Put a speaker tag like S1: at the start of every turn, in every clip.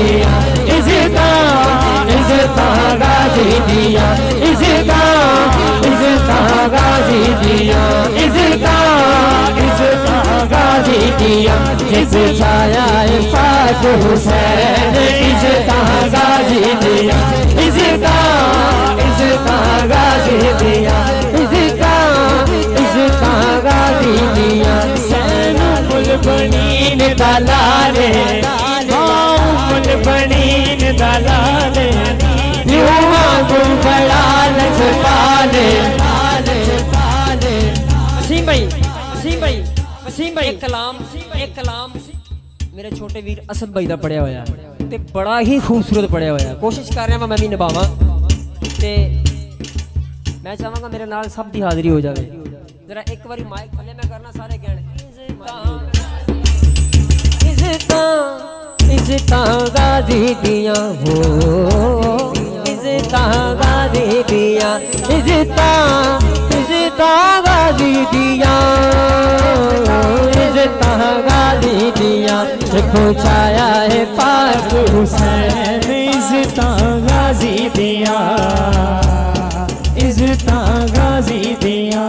S1: दिया, इज़्ज़ता इज़्ज़ता गाजी दिया, इज़्ज़ता इज़्ज़ता गाजी दिया, इज़्ज़ता इज़्ज़ता गाजी दिया, जिस छाया पाक हुसैन इज़्ज़ता गाजी दिया, इज़्ज़ता इज़्ज़ता गाजी दिया, इज़्ज़ता इज़्ज़ता गाजी दिया। सैनुल बनीन दलाले, माउल बनीन दलाले, युवा गुल बड़ा लजपाले। वसीम भाई, वसीम भाई, वसीम भाई, एक कलाम मेरे छोटे वीर असद भाई दा पढ़िया होया ते बड़ा ही खूबसूरत पढ़िया होया। कोशिश कर रहा मैं भी निभावां ते मैं चाहांगा मेरे नाल सब दी हाजिरी हो जाए। जरा एक बारी माइक थले मैं करना सारे कहने इज़्ज़ता इज़्ज़ता गाजी दिया हो, इज़्ज़ता गाजी दिया, इज़्ज़ता इज़्ज़ता गाजी दिया, इज़्ज़ता गाजी दिया, पहुँचाया है पाक हुसैन इज़्ज़ता गाजी दिया, इज़्ज़ता गाजी दिया।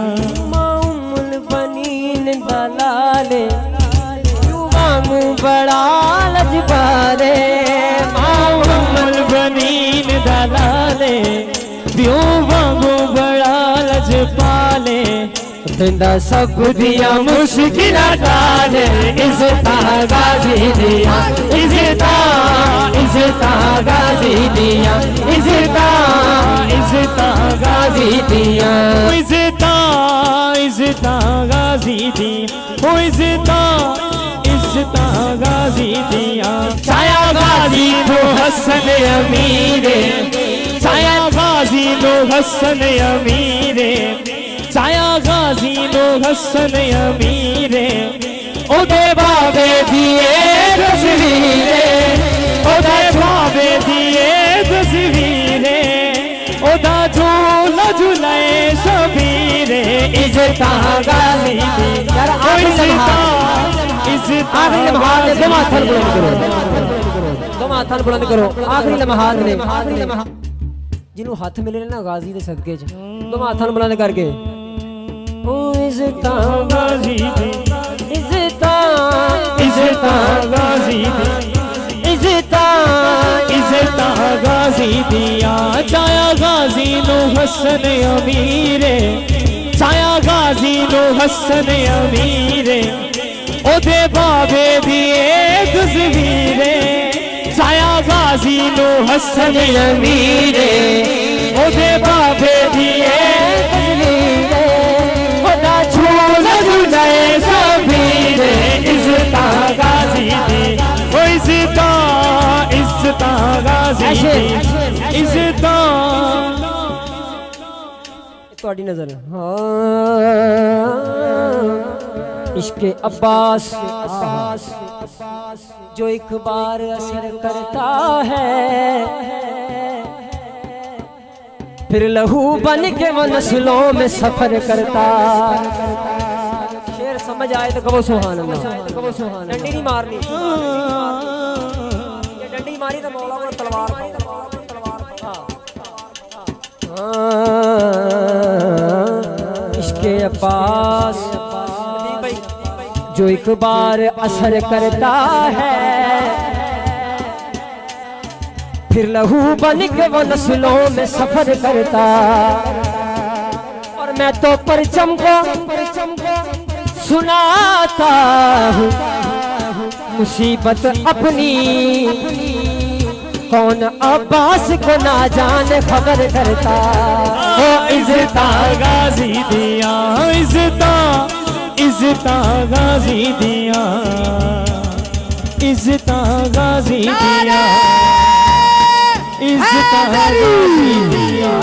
S1: माउल बनीन दलाले, युवांगू बड़ा लजपाले, माउल बनीन दलाले, युवांगू बड़ा लजपाले, जिंदा सब दिया मुश्किल डाले, इज़्ज़ता गाजी दिया, इज़्ज़ता इज़्ज़ता गाजी दिया, इज़्ज़ता इज़्ज़ता गाजी दिया, इज़्ज़ता इज़्ज़ता गाजी दी, इज़्ज़ता इज़्ज़ता गाजी दिया। छाया गाजी दो हसन अमीरे, छाया गाजी दो हसन अमीरे, छाया गाजी दो हसन अमीरे, ओदे बाबे दिए तस्वीरे, ओदे बाबे दिए तस्वीरे, ओदा झूला झूलाए शबीरे, इज़्ज़ता गाजी दी। इज़्ज़ता इज़्ज़ता आखिरी लम्हात ने दो माथन बुलंद करो, दो माथन बुलंद करो। आखिरी लम्हात ने जिन्हों हाथ मिले ना गाजी दे सदके च, दो माथन बुलंद करके इज़्ज़ता गाजी दी, इज़्ज़ता इज़्ज़ता गाजी दी, इज़्ज़ता इज़्ज़ता गाजी दिया। छाया गाजी नो हसन अमीरे, छाया गाजी नो हसन अमीरे, ओदे बाबे दिए तस्वीरे, छाया गाजी नो हसन अमीरे, ओदे बाबे दिए तस्वीरे, ओदा झूला झूलाए शबीरे, इज़्ज़ता गाजी दी, ओ इज़्ज़ता इज़्ज़ता गाजी दी, इज़्ज़ता थोड़ी नजर। इश्क़े अब्बास जो एक बार असर करता है, फिर लहू बन के वो नस्लों में सफर करता। शेर समझ आए तो कबो सुहान अल्लाह, डंडी नहीं मारनी, ये डंडी मारी तो मौला को तलवार। इश्क़े अब्बास जो एक बार असर करता है, फिर लहू बन के वो नस्लों में सफर करता। और मैं तो परचम को सुनाता हूँ मुसीबत अपनी, कौन अब्बास को ना जाने खबर करता। ओ इज़्ज़ता गाजी दिया, इज़्ज़ता इज़्ज़ता गाजी दिया, इज़्ज़ता गाजी दिया, इज़्ज़ता गाजी दिया।